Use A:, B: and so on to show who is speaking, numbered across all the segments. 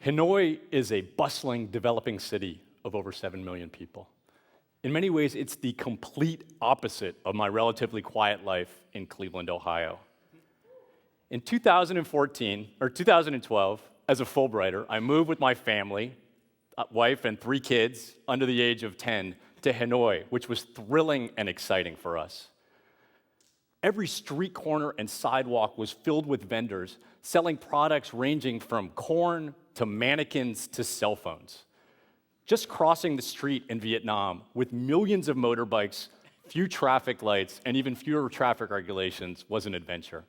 A: Hanoi is a bustling, developing city of over 7 million people. In many ways, it's the complete opposite of my relatively quiet life in Cleveland, Ohio. In 2012, as a Fulbrighter, I moved with my family, wife and 3 kids under the age of 10, to Hanoi, which was thrilling and exciting for us. Every street corner and sidewalk was filled with vendors selling products ranging from corn to mannequins to cell phones. Just crossing the street in Vietnam with millions of motorbikes, few traffic lights, and even fewer traffic regulations was an adventure.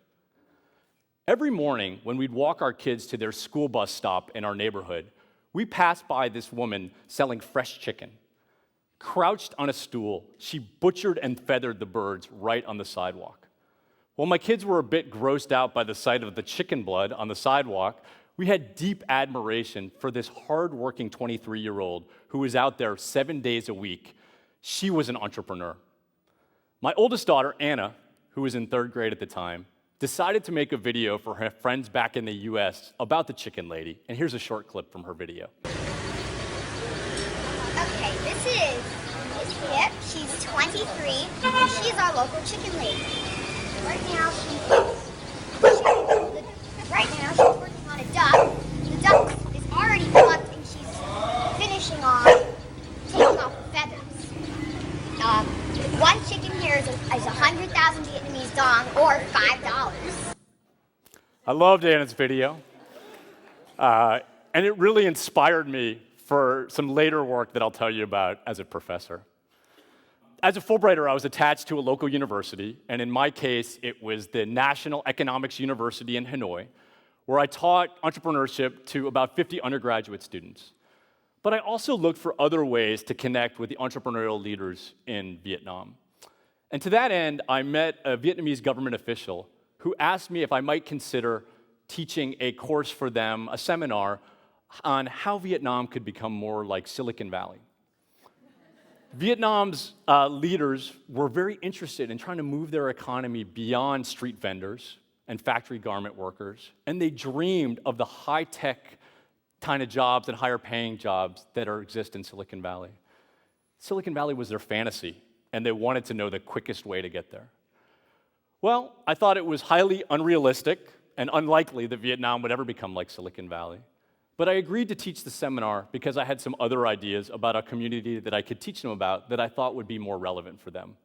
A: Every morning, when we'd walk our kids to their school bus stop in our neighborhood, we passed by this woman selling fresh chicken. Crouched on a stool, she butchered and feathered the birds right on the sidewalk. While my kids were a bit grossed out by the sight of the chicken blood on the sidewalk, we had deep admiration for this hard-working 23-year-old who was out there 7 days a week. She was an entrepreneur. My oldest daughter, Anna, who was in 3rd grade at the time, decided to make a video for her friends back in the US about the chicken lady, and here's a short clip from her video.
B: Okay, this is Miss Pip. She's 23, and she's our local chicken lady. Right now, she's working on a duck. The duck is already plucked, and she's finishing off, taking off the feathers. One chicken here is 100,000 Vietnamese dong, or $5.
A: I loved Anna's video, and it really inspired me for some later work that I'll tell you about as a professor. As a Fulbrighter, I was attached to a local university, and in my case, it was the National Economics University in Hanoi, where I taught entrepreneurship to about 50 undergraduate students. But I also looked for other ways to connect with the entrepreneurial leaders in Vietnam. And to that end, I met a Vietnamese government official who asked me if I might consider teaching a course for them, a seminar, on how Vietnam could become more like Silicon Valley. Vietnam's leaders were very interested in trying to move their economy beyond street vendors and factory garment workers, and they dreamed of the high-tech kind of jobs and higher-paying jobs that exist in Silicon Valley. Silicon Valley was their fantasy, and they wanted to know the quickest way to get there. Well, I thought it was highly unrealistic and unlikely that Vietnam would ever become like Silicon Valley. But I agreed to teach the seminar because I had some other ideas about a community that I could teach them about that I thought would be more relevant for them.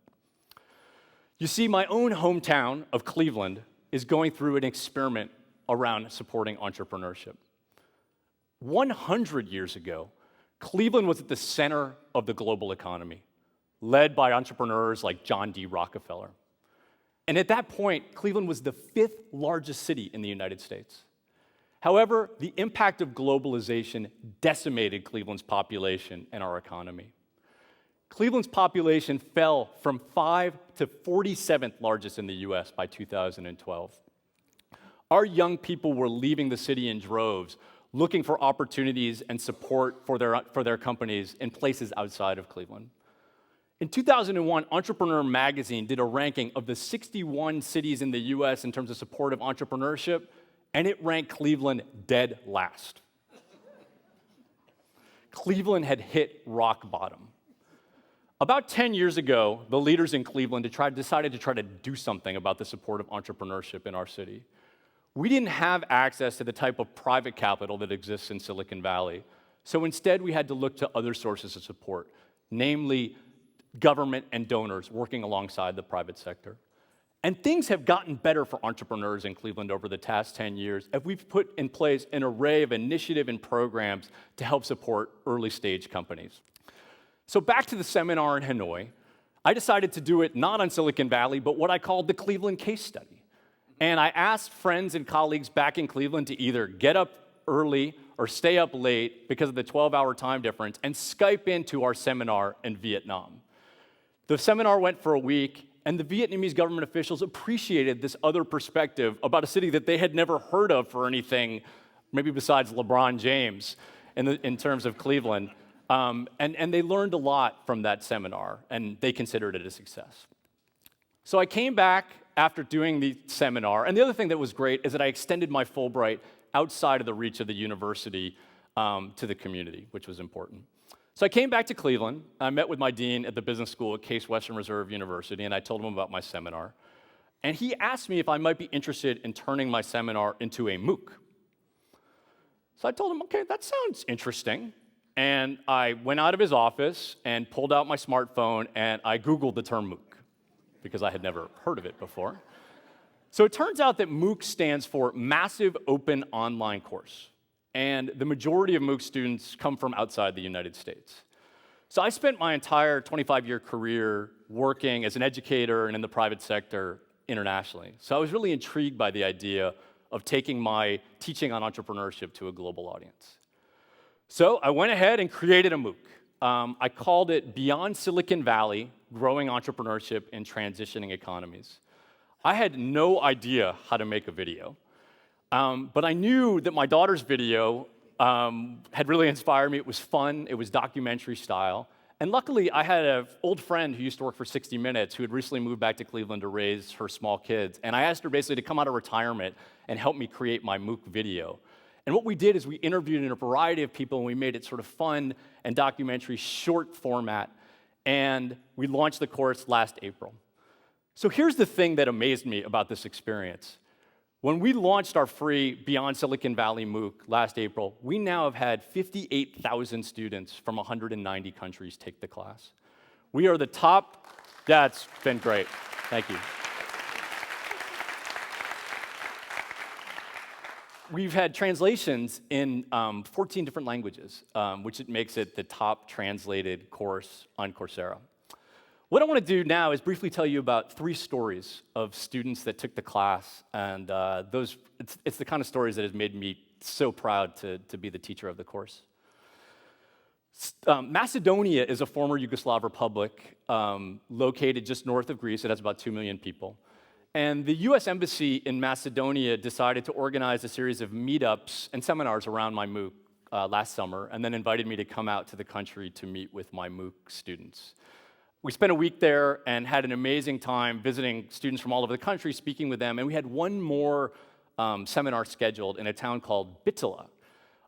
A: You see, my own hometown of Cleveland is going through an experiment around supporting entrepreneurship. 100 years ago, Cleveland was at the center of the global economy, led by entrepreneurs like John D. Rockefeller. And at that point, Cleveland was the 5th largest city in the United States. However, the impact of globalization decimated Cleveland's population and our economy. Cleveland's population fell from 5 to 47th largest in the US by 2012. Our young people were leaving the city in droves, looking for opportunities and support for their companies in places outside of Cleveland. In 2001, Entrepreneur magazine did a ranking of the 61 cities in the US in terms of support of entrepreneurship, and it ranked Cleveland dead last. Cleveland had hit rock bottom. About 10 years ago, the leaders in Cleveland decided to try to do something about the support of entrepreneurship in our city. We didn't have access to the type of private capital that exists in Silicon Valley, so instead we had to look to other sources of support, namely government and donors working alongside the private sector. And things have gotten better for entrepreneurs in Cleveland over the past 10 years as we've put in place an array of initiatives and programs to help support early-stage companies. So back to the seminar in Hanoi, I decided to do it not on Silicon Valley, but what I called the Cleveland case study. And I asked friends and colleagues back in Cleveland to either get up early or stay up late because of the 12-hour time difference and Skype into our seminar in Vietnam. The seminar went for a week, and the Vietnamese government officials appreciated this other perspective about a city that they had never heard of for anything, maybe besides LeBron James, in terms of Cleveland. And they learned a lot from that seminar, and they considered it a success. So I came back after doing the seminar, and the other thing that was great is that I extended my Fulbright outside of the reach of the university to the community, which was important. So I came back to Cleveland. I met with my dean at the business school at Case Western Reserve University, and I told him about my seminar. And he asked me if I might be interested in turning my seminar into a MOOC. So I told him, okay, that sounds interesting. And I went out of his office and pulled out my smartphone, and I Googled the term MOOC, because I had never heard of it before. So it turns out that MOOC stands for Massive Open Online Course. And the majority of MOOC students come from outside the United States. So I spent my entire 25-year career working as an educator and in the private sector internationally. So I was really intrigued by the idea of taking my teaching on entrepreneurship to a global audience. So I went ahead and created a MOOC. I called it Beyond Silicon Valley, Growing Entrepreneurship in Transitioning Economies. I had no idea how to make a video. But I knew that my daughter's video had really inspired me. It was fun. It was documentary style. And luckily, I had an old friend who used to work for 60 Minutes who had recently moved back to Cleveland to raise her small kids. And I asked her basically to come out of retirement and help me create my MOOC video. And what we did is we interviewed a variety of people, and we made it sort of fun and documentary, short format. And we launched the course last April. So here's the thing that amazed me about this experience. When we launched our free Beyond Silicon Valley MOOC last April, we now have had 58,000 students from 190 countries take the class. We are the top. That's been great. Thank you. We've had translations in 14 different languages, which makes it the top translated course on Coursera. What I want to do now is briefly tell you about 3 stories of students that took the class, and it's the kind of stories that has made me so proud to be the teacher of the course. Macedonia is a former Yugoslav republic located just north of Greece. It has about 2 million people. And the US Embassy in Macedonia decided to organize a series of meetups and seminars around my MOOC last summer, and then invited me to come out to the country to meet with my MOOC students. We spent a week there and had an amazing time visiting students from all over the country, speaking with them, and we had one more seminar scheduled in a town called Bitila.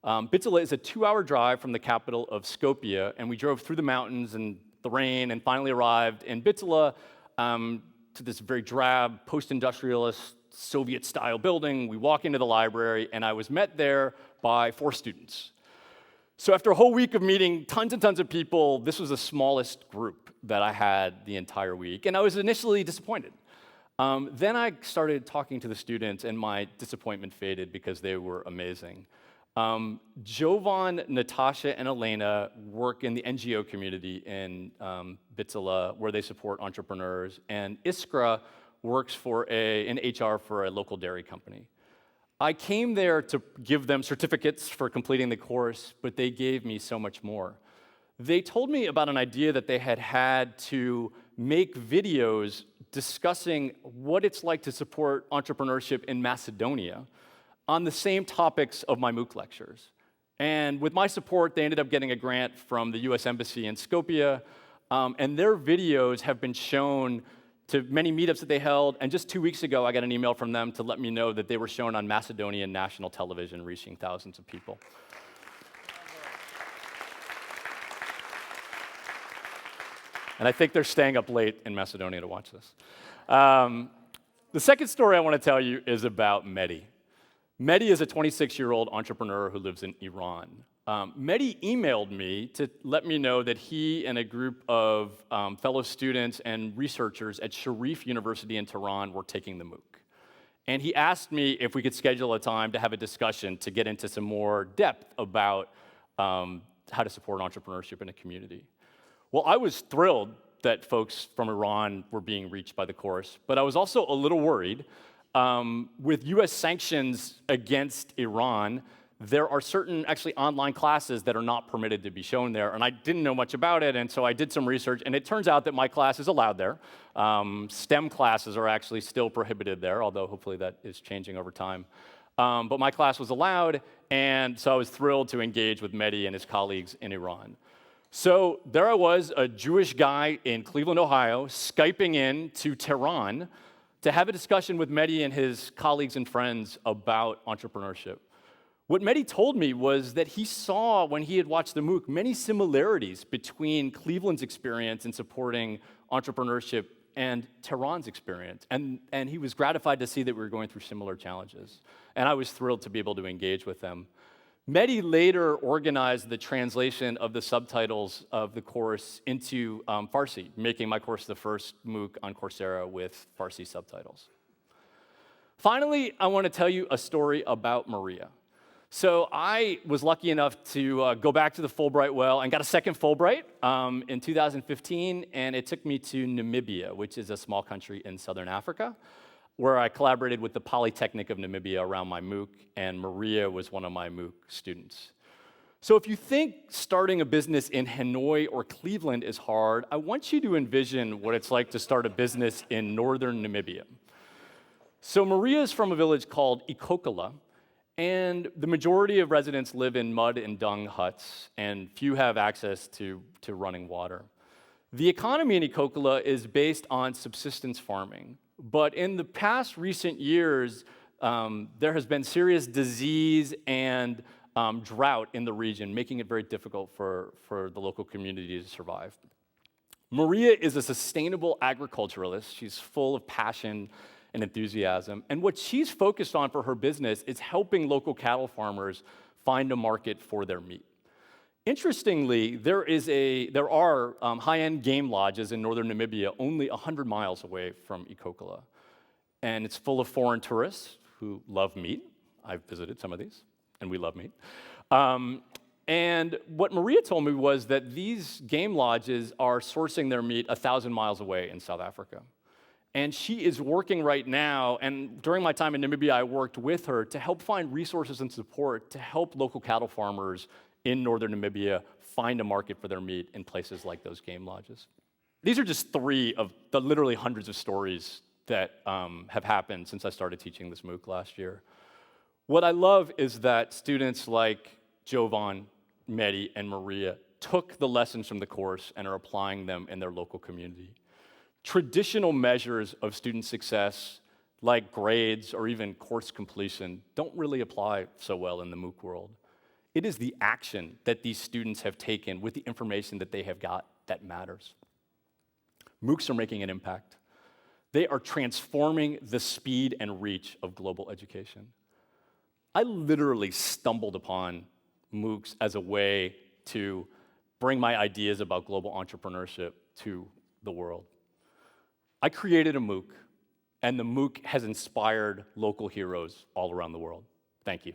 A: Bitila is a 2-hour drive from the capital of Skopje, and we drove through the mountains and the rain and finally arrived in Bitila to this very drab, post-industrialist, Soviet-style building. We walk into the library, and I was met there by 4 students. So after a whole week of meeting tons and tons of people, this was the smallest group that I had the entire week, and I was initially disappointed. Then I started talking to the students, and my disappointment faded because they were amazing. Jovan, Natasha, and Elena work in the NGO community in Bitila, where they support entrepreneurs, and Iskra works in HR for a local dairy company. I came there to give them certificates for completing the course, but they gave me so much more. They told me about an idea that they had to make videos discussing what it's like to support entrepreneurship in Macedonia on the same topics of my MOOC lectures. And with my support, they ended up getting a grant from the US Embassy in Skopje, and their videos have been shown to many meetups that they held, and just 2 weeks ago, I got an email from them to let me know that they were shown on Macedonian national television, reaching thousands of people. And I think they're staying up late in Macedonia to watch this. The second story I want to tell you is about Mehdi. Mehdi is a 26-year-old entrepreneur who lives in Iran. Mehdi emailed me to let me know that he and a group of fellow students and researchers at Sharif University in Tehran were taking the MOOC. And he asked me if we could schedule a time to have a discussion to get into some more depth about how to support entrepreneurship in a community. Well, I was thrilled that folks from Iran were being reached by the course, but I was also a little worried. With US sanctions against Iran, there are certain actually online classes that are not permitted to be shown there, and I didn't know much about it, and so I did some research, and it turns out that my class is allowed there. STEM classes are actually still prohibited there, although hopefully that is changing over time. But my class was allowed, and so I was thrilled to engage with Mehdi and his colleagues in Iran. So there I was, a Jewish guy in Cleveland, Ohio, Skyping in to Tehran to have a discussion with Mehdi and his colleagues and friends about entrepreneurship. What Mehdi told me was that he saw, when he had watched the MOOC, many similarities between Cleveland's experience in supporting entrepreneurship and Tehran's experience. And he was gratified to see that we were going through similar challenges. And I was thrilled to be able to engage with them. Mehdi later organized the translation of the subtitles of the course into Farsi, making my course the first MOOC on Coursera with Farsi subtitles. Finally, I want to tell you a story about Maria. So I was lucky enough to go back to the Fulbright well and got a second Fulbright in 2015, and it took me to Namibia, which is a small country in southern Africa, where I collaborated with the Polytechnic of Namibia around my MOOC, and Maria was one of my MOOC students. So if you think starting a business in Hanoi or Cleveland is hard, I want you to envision what it's like to start a business in northern Namibia. So Maria is from a village called Ikokola, and the majority of residents live in mud and dung huts, and few have access to running water. The economy in Ikokola is based on subsistence farming, but in the past recent years, there has been serious disease and drought in the region, making it very difficult for the local community to survive. Maria is a sustainable agriculturalist. She's full of passion and enthusiasm. And what she's focused on for her business is helping local cattle farmers find a market for their meat. Interestingly, there are high-end game lodges in northern Namibia only 100 miles away from Ikokola. And it's full of foreign tourists who love meat. I've visited some of these, and we love meat. And what Maria told me was that these game lodges are sourcing their meat 1,000 miles away in South Africa. And she is working right now, and during my time in Namibia, I worked with her to help find resources and support to help local cattle farmers in northern Namibia find a market for their meat in places like those game lodges. These are just 3 of the literally hundreds of stories that have happened since I started teaching this MOOC last year. What I love is that students like Jovan, Mehdi, and Maria took the lessons from the course and are applying them in their local community. Traditional measures of student success, like grades or even course completion, don't really apply so well in the MOOC world. It is the action that these students have taken with the information that they have got that matters. MOOCs are making an impact. They are transforming the speed and reach of global education. I literally stumbled upon MOOCs as a way to bring my ideas about global entrepreneurship to the world. I created a MOOC, and the MOOC has inspired local heroes all around the world. Thank you.